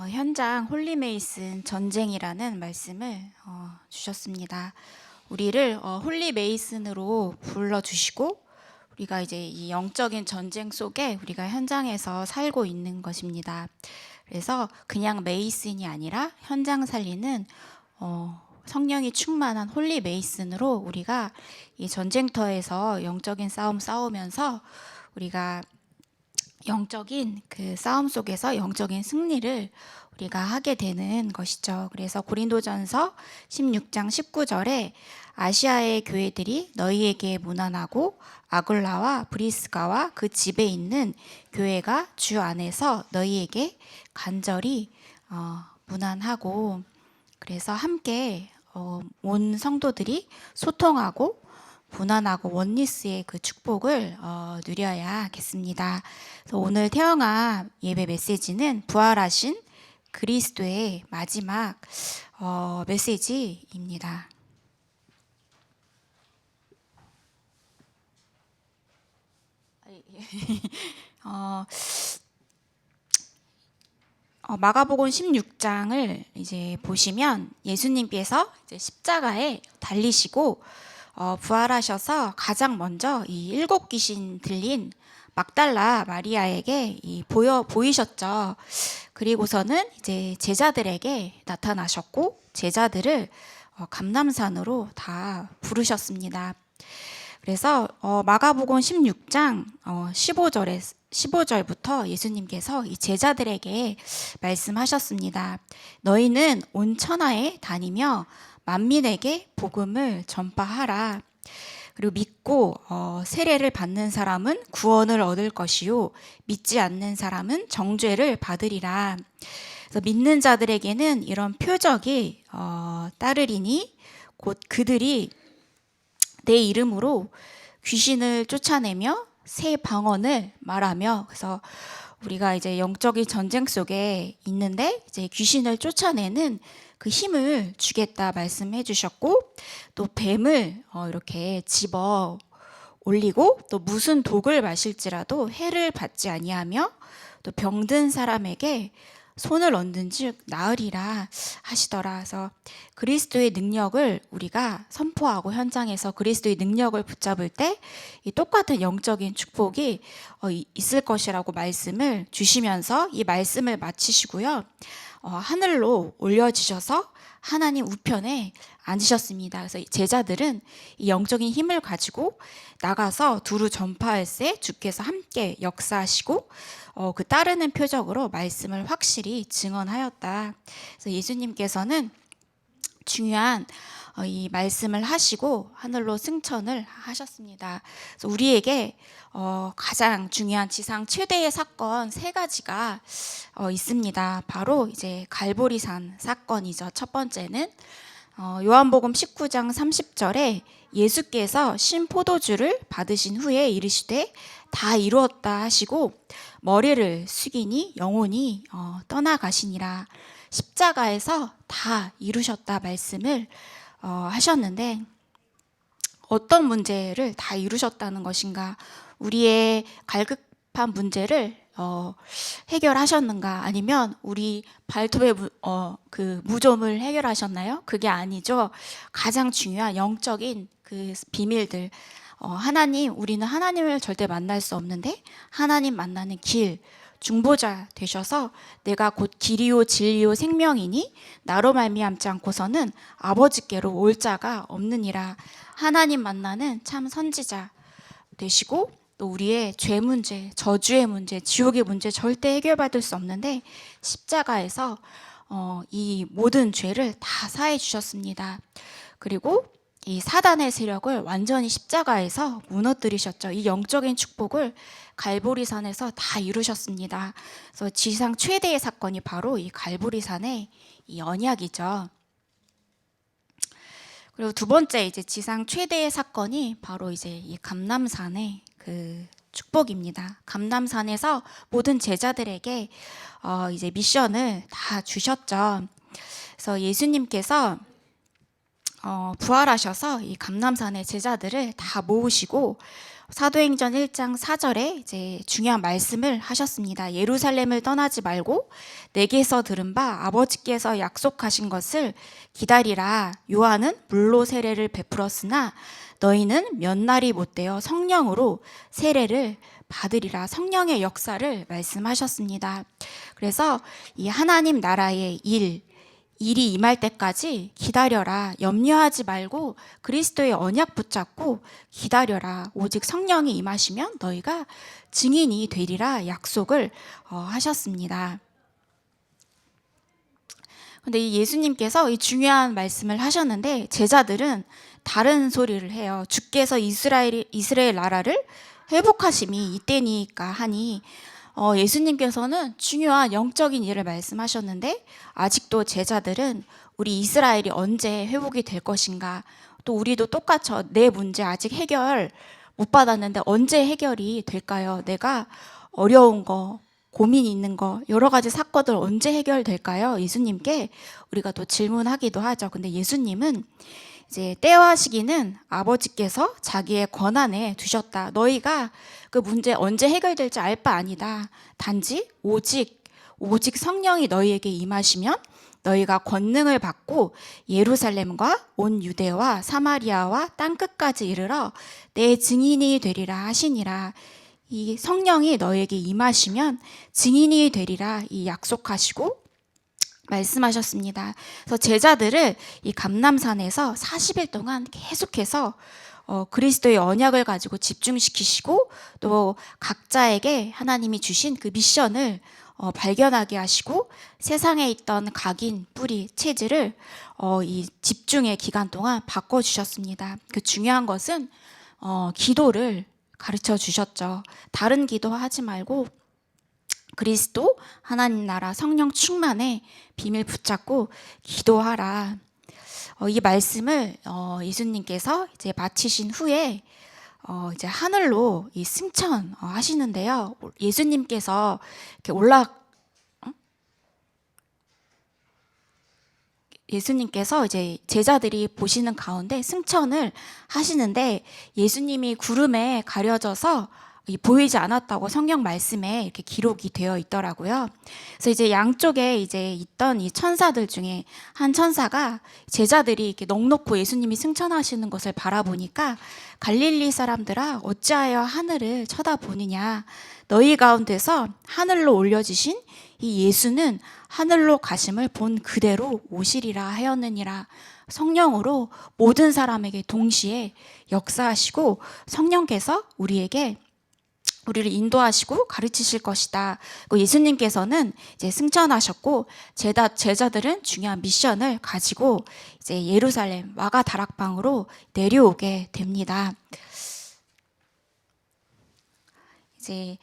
현장 홀리메이슨 전쟁이라는 말씀을 주셨습니다. 우리를 홀리메이슨으로 불러주시고 우리가 이제 이 영적인 전쟁 속에 우리가 현장에서 살고 있는 것입니다. 그래서 그냥 메이슨이 아니라 현장 살리는 성령이 충만한 홀리 메이슨으로 우리가 이 전쟁터에서 영적인 싸움 싸우면서 우리가 영적인 그 싸움 속에서 영적인 승리를 우리가 하게 되는 것이죠. 그래서 고린도전서 16장 19절에 아시아의 교회들이 너희에게 무난하고 아굴라와 브리스가와 그 집에 있는 교회가 주 안에서 너희에게 간절히 무난하고, 그래서 함께 온 성도들이 소통하고 무난하고 원리스의 그 축복을 누려야겠습니다. 그래서 오늘 태영아 예배 메시지는 부활하신 그리스도의 마지막 메시지입니다. 마가복음 16장을 이제 보시면 예수님께서 이제 십자가에 달리시고 부활하셔서 가장 먼저 이 7 귀신 들린 막달라 마리아에게 보이셨죠. 그리고서는 이제 제자들에게 나타나셨고 제자들을 감람산으로 다 부르셨습니다. 그래서 마가복음 16장 15절부터 예수님께서 이 제자들에게 말씀하셨습니다. 너희는 온 천하에 다니며 만민에게 복음을 전파하라. 그리고 믿고 세례를 받는 사람은 구원을 얻을 것이요 믿지 않는 사람은 정죄를 받으리라. 그래서 믿는 자들에게는 이런 표적이 따르리니 곧 그들이 내 이름으로 귀신을 쫓아내며 새 방언을 말하며, 그래서 우리가 이제 영적인 전쟁 속에 있는데 이제 귀신을 쫓아내는 그 힘을 주겠다 말씀해 주셨고, 또 뱀을 이렇게 집어 올리고 또 무슨 독을 마실지라도 해를 받지 아니하며 또 병든 사람에게 손을 얹은즉 나으리라 하시더라. 그래서 그리스도의 능력을 우리가 선포하고 현장에서 그리스도의 능력을 붙잡을 때 이 똑같은 영적인 축복이 있을 것이라고 말씀을 주시면서 이 말씀을 마치시고요. 하늘로 올려지셔서 하나님 우편에 앉으셨습니다. 그래서 제자들은 이 영적인 힘을 가지고 나가서 두루 전파할세 주께서 함께 역사하시고 그 따르는 표적으로 말씀을 확실히 증언하였다. 그래서 예수님께서는 중요한 이 말씀을 하시고 하늘로 승천을 하셨습니다. 그래서 우리에게 가장 중요한 지상 최대의 사건 3가지가 있습니다. 바로 이제 갈보리산 사건이죠. 첫 번째는 요한복음 19장 30절에 예수께서 신 포도주를 받으신 후에 이르시되 다 이루었다 하시고 머리를 숙이니 영혼이 떠나가시니라. 십자가에서 다 이루셨다 말씀을 하셨는데, 어떤 문제를 다 이루셨다는 것인가? 우리의 갈급한 문제를 해결하셨는가? 아니면 우리 발톱의 그 무좀을 해결하셨나요? 그게 아니죠. 가장 중요한 영적인 그 비밀들, 우리는 하나님을 절대 만날 수 없는데 하나님 만나는 길, 중보자 되셔서 내가 곧 길이요 진리요 생명이니 나로 말미암지 않고서는 아버지께로 올 자가 없느니라. 하나님 만나는 참 선지자 되시고, 또 우리의 죄 문제, 저주의 문제, 지옥의 문제 절대 해결받을 수 없는데 십자가에서 이 모든 죄를 다 사해 주셨습니다. 그리고 이 사단의 세력을 완전히 십자가에서 무너뜨리셨죠. 이 영적인 축복을 갈보리산에서 다 이루셨습니다. 그래서 지상 최대의 사건이 바로 이 갈보리산의 이 언약이죠. 그리고 두 번째 이제 지상 최대의 사건이 바로 이제 이 감람산의 그 축복입니다. 감람산에서 모든 제자들에게 이제 미션을 다 주셨죠. 그래서 예수님께서 부활하셔서 이 감람산의 제자들을 다 모으시고 사도행전 1장 4절에 이제 중요한 말씀을 하셨습니다. 예루살렘을 떠나지 말고 내게서 들은 바 아버지께서 약속하신 것을 기다리라. 요한은 물로 세례를 베풀었으나 너희는 몇 날이 못되어 성령으로 세례를 받으리라. 성령의 역사를 말씀하셨습니다. 그래서 이 하나님 나라의 일이 임할 때까지 기다려라. 염려하지 말고 그리스도의 언약 붙잡고 기다려라. 오직 성령이 임하시면 너희가 증인이 되리라 약속을 하셨습니다. 근데 이 예수님께서 이 중요한 말씀을 하셨는데 제자들은 다른 소리를 해요. 주께서 이스라엘 나라를 회복하심이 이때니까 하니 예수님께서는 중요한 영적인 일을 말씀하셨는데 아직도 제자들은 우리 이스라엘이 언제 회복이 될 것인가, 또 우리도 똑같죠. 내 문제 아직 해결 못 받았는데 언제 해결이 될까요? 내가 어려운 거, 고민 있는 거, 여러 가지 사건들 언제 해결될까요? 예수님께 우리가 또 질문하기도 하죠. 근데 예수님은 이제 때와 시기는 아버지께서 자기의 권한에 두셨다. 너희가 그 문제 언제 해결될지 알 바 아니다. 단지 오직 성령이 너희에게 임하시면 너희가 권능을 받고 예루살렘과 온 유대와 사마리아와 땅끝까지 이르러 내 증인이 되리라 하시니라. 이 성령이 너희에게 임하시면 증인이 되리라 이 약속하시고 말씀하셨습니다. 그래서 제자들을 이 감람산에서 40일 동안 계속해서 그리스도의 언약을 가지고 집중시키시고 또 각자에게 하나님이 주신 그 미션을 발견하게 하시고 세상에 있던 각인, 뿌리, 체질을 이 집중의 기간 동안 바꿔주셨습니다. 그 중요한 것은 기도를 가르쳐 주셨죠. 다른 기도하지 말고 그리스도, 하나님 나라, 성령 충만의 비밀 붙잡고 기도하라. 이 말씀을 예수님께서 이제 마치신 후에 이제 하늘로 이 승천하시는데요. 예수님께서 이렇게 예수님께서 이제 제자들이 보시는 가운데 승천을 하시는데 예수님이 구름에 가려져서 보이지 않았다고 성경 말씀에 이렇게 기록이 되어 있더라고요. 그래서 이제 양쪽에 이제 있던 이 천사들 중에 한 천사가 제자들이 이렇게 넋놓고 예수님이 승천하시는 것을 바라보니까 갈릴리 사람들아 어찌하여 하늘을 쳐다보느냐, 너희 가운데서 하늘로 올려지신 이 예수는 하늘로 가심을 본 그대로 오시리라 하였느니라. 성령으로 모든 사람에게 동시에 역사하시고 성령께서 우리를 인도하시고 가르치실 것이다. 예수님께서는 이제 승천하셨고 제자들은 중요한 미션을 가지고 이제 예루살렘 마가 다락방으로 내려오게 됩니다. 이제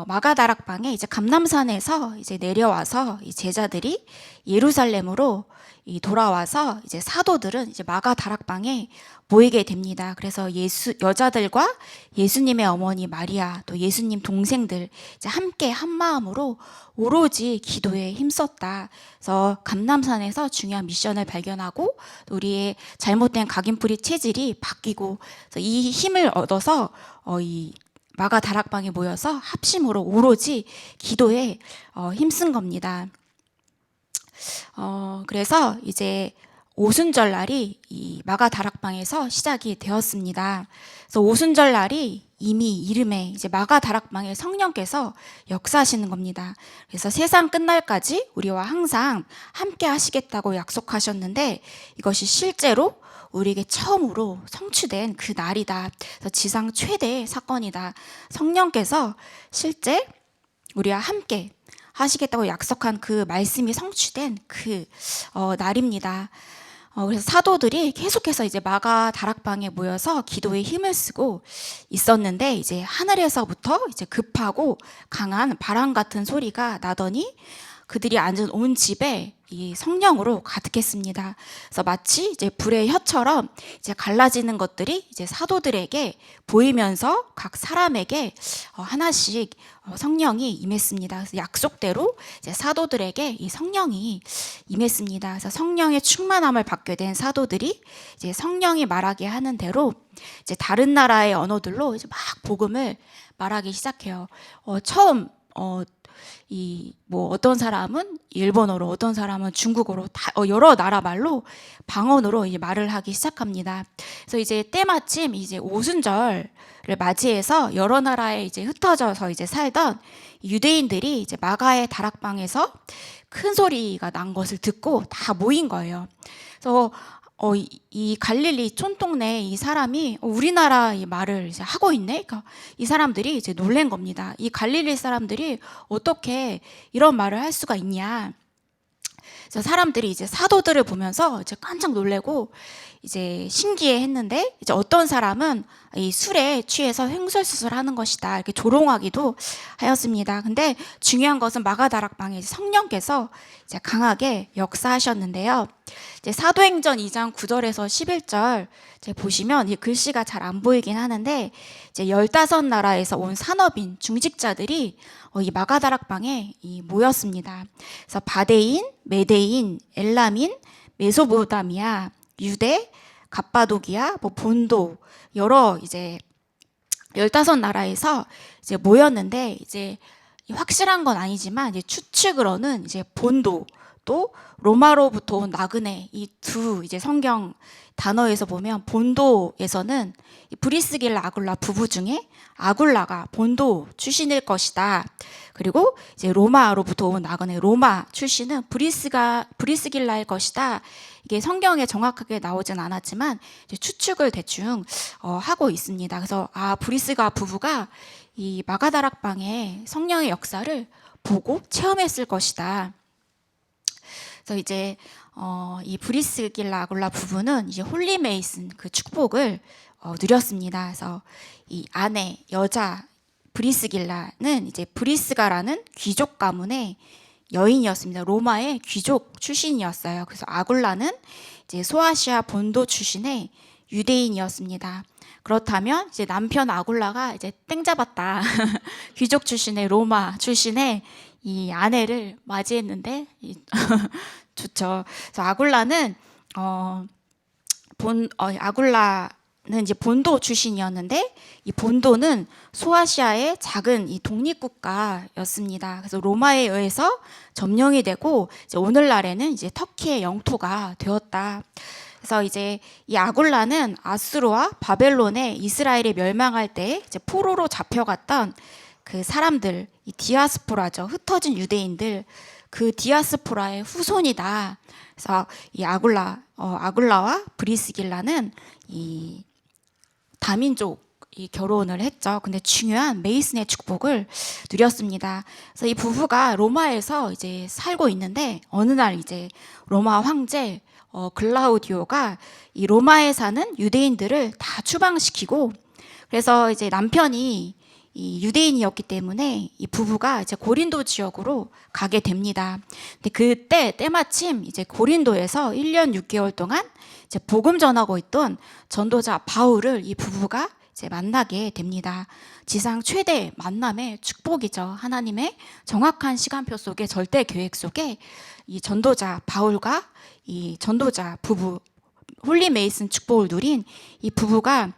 마가 다락방에 이제 감람산에서 이제 내려와서 이 제자들이 예루살렘으로 돌아와서 이제 사도들은 이제 마가 다락방에 모이게 됩니다. 그래서 여자들과 예수님의 어머니 마리아, 또 예수님 동생들 이제 함께 한 마음으로 오로지 기도에 힘썼다. 그래서 감람산에서 중요한 미션을 발견하고 또 우리의 잘못된 각인뿌리 체질이 바뀌고 이 힘을 얻어서 이 마가 다락방에 모여서 합심으로 오로지 기도에 힘쓴 겁니다. 그래서 이제 오순절 날이 이 마가 다락방에서 시작이 되었습니다. 그래서 오순절 날이 이미 이름에 이제 마가 다락방에 성령께서 역사하시는 겁니다. 그래서 세상 끝날까지 우리와 항상 함께 하시겠다고 약속하셨는데 이것이 실제로 우리에게 처음으로 성취된 그 날이다. 그래서 지상 최대의 사건이다. 성령께서 실제 우리와 함께 하시겠다고 약속한 그 말씀이 성취된 그 날입니다. 그래서 사도들이 계속해서 이제 마가 다락방에 모여서 기도에 힘을 쓰고 있었는데 이제 하늘에서부터 이제 급하고 강한 바람 같은 소리가 나더니 그들이 앉은 온 집에 이 성령으로 가득했습니다. 그래서 마치 이제 불의 혀처럼 이제 갈라지는 것들이 이제 사도들에게 보이면서 각 사람에게 하나씩 성령이 임했습니다. 그래서 약속대로 이제 사도들에게 이 성령이 임했습니다. 그래서 성령의 충만함을 받게 된 사도들이 이제 성령이 말하게 하는 대로 이제 다른 나라의 언어들로 이제 막 복음을 말하기 시작해요. 처음 이 뭐 어떤 사람은 일본어로, 어떤 사람은 중국어로, 다 여러 나라 말로 방언으로 이제 말을 하기 시작합니다. 그래서 이제 때마침 이제 오순절을 맞이해서 여러 나라에 이제 흩어져서 이제 살던 유대인들이 이제 마가의 다락방에서 큰 소리가 난 것을 듣고 다 모인 거예요. 그래서 이 갈릴리 촌동네 이 사람이 우리나라 이 말을 이제 하고 있네. 그러니까 이 사람들이 이제 놀란 겁니다. 이 갈릴리 사람들이 어떻게 이런 말을 할 수가 있냐. 그래서 사람들이 이제 사도들을 보면서 이제 깜짝 놀래고 이제 신기해했는데, 이제 어떤 사람은 이 술에 취해서 횡설수설하는 것이다 이렇게 조롱하기도 하였습니다. 근데 중요한 것은 마가다락방에 성령께서 이제 강하게 역사하셨는데요. 이제 사도행전 2장 9절에서 11절 이제 보시면 이 글씨가 잘 안 보이긴 하는데, 이제 15나라에서 온 산업인 중직자들이 이 마가다락방에 모였습니다. 그래서 바데인, 메데인, 엘라민, 메소포타미아, 유대, 갑바도기아, 뭐 본도 여러 이제 15나라에서 이제 모였는데, 이제 확실한 건 아니지만 이제 추측으로는 이제 본도 또 로마로부터 온 나그네, 이 두 이제 성경 단어에서 보면 본도에서는 브리스길라 아굴라 부부 중에 아굴라가 본도 출신일 것이다. 그리고 이제 로마로부터 온 나그네 로마 출신은 브리스길라일 것이다. 이게 성경에 정확하게 나오진 않았지만 이제 추측을 대충 하고 있습니다. 그래서 브리스가 부부가 이 마가다락방의 성령의 역사를 보고 체험했을 것이다. 그래서 이제 이 브리스길라 아굴라 부부는 이제 홀리 메이슨 그 축복을 누렸습니다. 그래서 이 아내 여자 브리스길라는 이제 브리스가라는 귀족 가문의 여인이었습니다. 로마의 귀족 출신이었어요. 그래서 아굴라는 이제 소아시아 본도 출신의 유대인이었습니다. 그렇다면 이제 남편 아굴라가 이제 땡 잡았다. 귀족 출신의 로마 출신의 이 아내를 맞이했는데 좋죠. 그래서 아굴라는 아굴라는 이제 본도 출신이었는데, 이 본도는 소아시아의 작은 이 독립국가였습니다. 그래서 로마에 의해서 점령이 되고 이제 오늘날에는 이제 터키의 영토가 되었다. 그래서 이제 이 아굴라는 아수르와 바벨론에 이스라엘이 멸망할 때 이제 포로로 잡혀갔던 그 사람들, 이 디아스포라죠. 흩어진 유대인들, 그 디아스포라의 후손이다. 그래서 이 아굴라와 브리스길라는 이 다민족이 결혼을 했죠. 근데 중요한 메이슨의 축복을 누렸습니다. 그래서 이 부부가 로마에서 이제 살고 있는데, 어느 날 이제 로마 황제 글라우디오가 이 로마에 사는 유대인들을 다 추방시키고, 그래서 이제 남편이 이 유대인이었기 때문에 이 부부가 이제 고린도 지역으로 가게 됩니다. 근데 그때 때마침 이제 고린도에서 1년 6개월 동안 이제 복음 전하고 있던 전도자 바울을 이 부부가 이제 만나게 됩니다. 지상 최대 만남의 축복이죠. 하나님의 정확한 시간표 속에, 절대 계획 속에 이 전도자 바울과 이 전도자 부부 홀리 메이슨 축복을 누린 이 부부가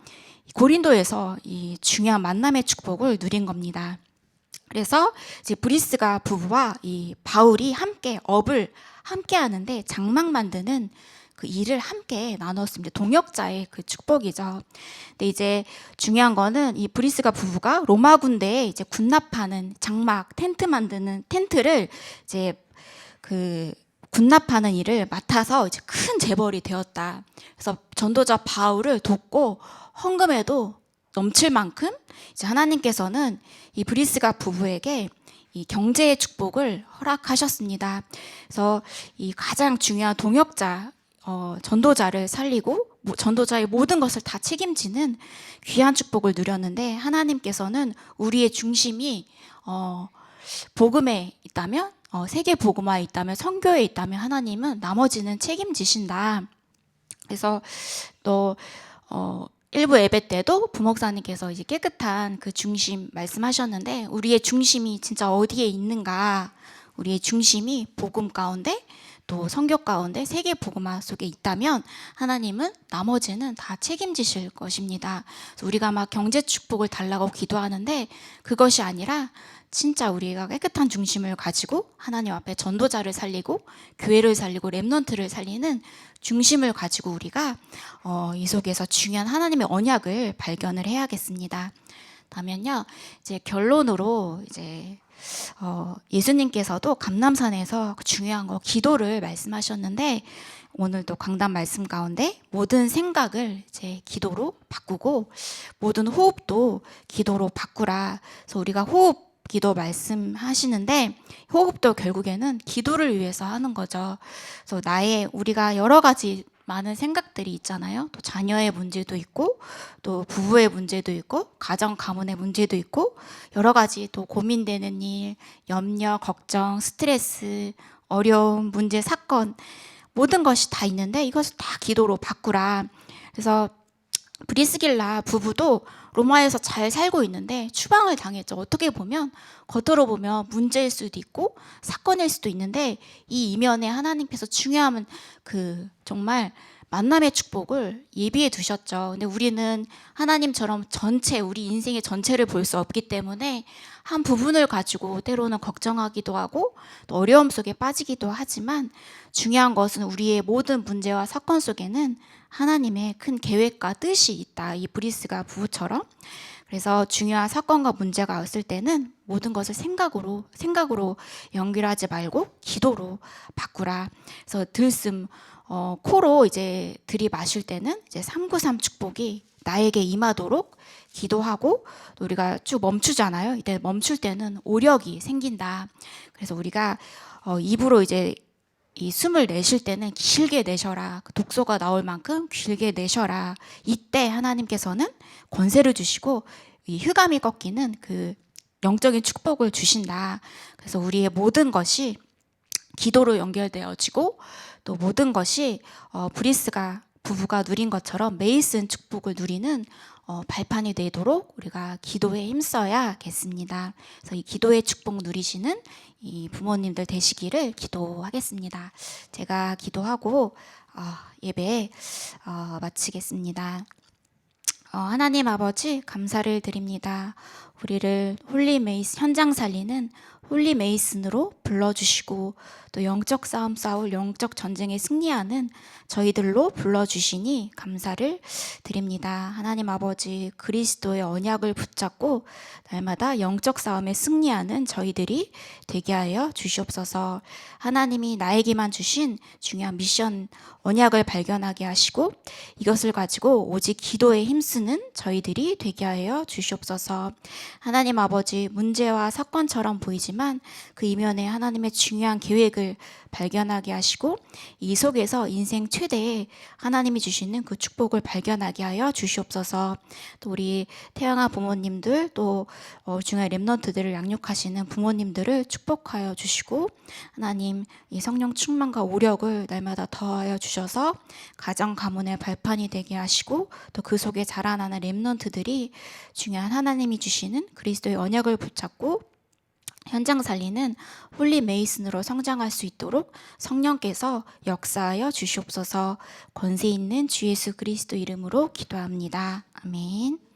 고린도에서 이 중요한 만남의 축복을 누린 겁니다. 그래서 이제 브리스가 부부와 이 바울이 함께 업을 함께 하는데 장막 만드는 그 일을 함께 나눴습니다. 동역자의 그 축복이죠. 근데 이제 중요한 거는 이 브리스가 부부가 로마 군대에 이제 군납하는 장막, 텐트 만드는 텐트를 이제 그 군납하는 일을 맡아서 이제 큰 재벌이 되었다. 그래서 전도자 바울을 돕고 헌금에도 넘칠 만큼 이제 하나님께서는 이 브리스가 부부에게 이 경제의 축복을 허락하셨습니다. 그래서 이 가장 중요한 동역자, 전도자를 살리고 전도자의 모든 것을 다 책임지는 귀한 축복을 누렸는데, 하나님께서는 우리의 중심이 복음에 있다면 세계 복음화에 있다면, 선교에 있다면 하나님은 나머지는 책임지신다. 그래서 또 일부 예배 때도 부목사님께서 이제 깨끗한 그 중심 말씀하셨는데, 우리의 중심이 진짜 어디에 있는가? 우리의 중심이 복음 가운데, 또 선교 가운데, 세계 복음화 속에 있다면 하나님은 나머지는 다 책임지실 것입니다. 그래서 우리가 막 경제 축복을 달라고 기도하는데, 그것이 아니라 진짜 우리가 깨끗한 중심을 가지고 하나님 앞에 전도자를 살리고 교회를 살리고 렘넌트를 살리는 중심을 가지고 우리가 이 속에서 중요한 하나님의 언약을 발견을 해야겠습니다. 다음엔요, 이제 결론으로 이제 예수님께서도 감람산에서 중요한 거 기도를 말씀하셨는데, 오늘도 강단 말씀 가운데 모든 생각을 이제 기도로 바꾸고 모든 호흡도 기도로 바꾸라. 그래서 우리가 호흡 기도 말씀하시는데, 호흡도 결국에는 기도를 위해서 하는 거죠. 그래서 우리가 여러 가지 많은 생각들이 있잖아요. 또 자녀의 문제도 있고, 또 부부의 문제도 있고, 가정 가문의 문제도 있고, 여러 가지 또 고민되는 일, 염려, 걱정, 스트레스, 어려움, 문제, 사건, 모든 것이 다 있는데 이것을 다 기도로 바꾸라. 그래서 브리스길라 부부도 로마에서 잘 살고 있는데 추방을 당했죠. 어떻게 보면 겉으로 보면 문제일 수도 있고 사건일 수도 있는데, 이 이면에 하나님께서 중요한 그 정말 만남의 축복을 예비해 두셨죠. 근데 우리는 하나님처럼 전체, 우리 인생의 전체를 볼 수 없기 때문에 한 부분을 가지고 때로는 걱정하기도 하고 또 어려움 속에 빠지기도 하지만, 중요한 것은 우리의 모든 문제와 사건 속에는 하나님의 큰 계획과 뜻이 있다. 이 브리스가 부부처럼. 그래서 중요한 사건과 문제가 왔을 때는 모든 것을 생각으로 연결하지 말고 기도로 바꾸라. 그래서 코로 이제 들이마실 때는 이제 393 축복이 나에게 임하도록 기도하고, 또 우리가 쭉 멈추잖아요. 이때 멈출 때는 오력이 생긴다. 그래서 우리가 입으로 이제 이 숨을 내쉴 때는 길게 내셔라. 독소가 나올 만큼 길게 내셔라. 이때 하나님께서는 권세를 주시고 이 흑암이 꺾이는 그 영적인 축복을 주신다. 그래서 우리의 모든 것이 기도로 연결되어지고, 또 모든 것이 부부가 누린 것처럼 메이슨 축복을 누리는 발판이 되도록 우리가 기도에 힘써야겠습니다. 그래서 이 기도의 축복 누리시는 이 부모님들 되시기를 기도하겠습니다. 제가 기도하고 예배 마치겠습니다. 하나님 아버지, 감사를 드립니다. 우리를 현장 살리는 홀리 메이슨으로 불러주시고, 또 영적 싸움 싸울 영적 전쟁에 승리하는 저희들로 불러주시니 감사를 드립니다. 하나님 아버지, 그리스도의 언약을 붙잡고 날마다 영적 싸움에 승리하는 저희들이 되게 하여 주시옵소서. 하나님이 나에게만 주신 중요한 미션 언약을 발견하게 하시고 이것을 가지고 오직 기도에 힘쓰는 저희들이 되게 하여 주시옵소서. 하나님 아버지, 문제와 사건처럼 보이지만 그 이면에 하나님의 중요한 계획을 발견하게 하시고 이 속에서 인생 최대의 하나님이 주시는 그 축복을 발견하게 하여 주시옵소서. 또 우리 태영아 부모님들, 또 중요한 렘넌트들을 양육하시는 부모님들을 축복하여 주시고, 하나님 이 성령 충만과 오력을 날마다 더하여 주셔서 가정 가문의 발판이 되게 하시고, 또 그 속에 자라나는 렘넌트들이 중요한 하나님이 주시는 그리스도의 언약을 붙잡고 현장 살리는 홀리 메이슨으로 성장할 수 있도록 성령께서 역사하여 주시옵소서. 권세 있는 주 예수 그리스도 이름으로 기도합니다. 아멘.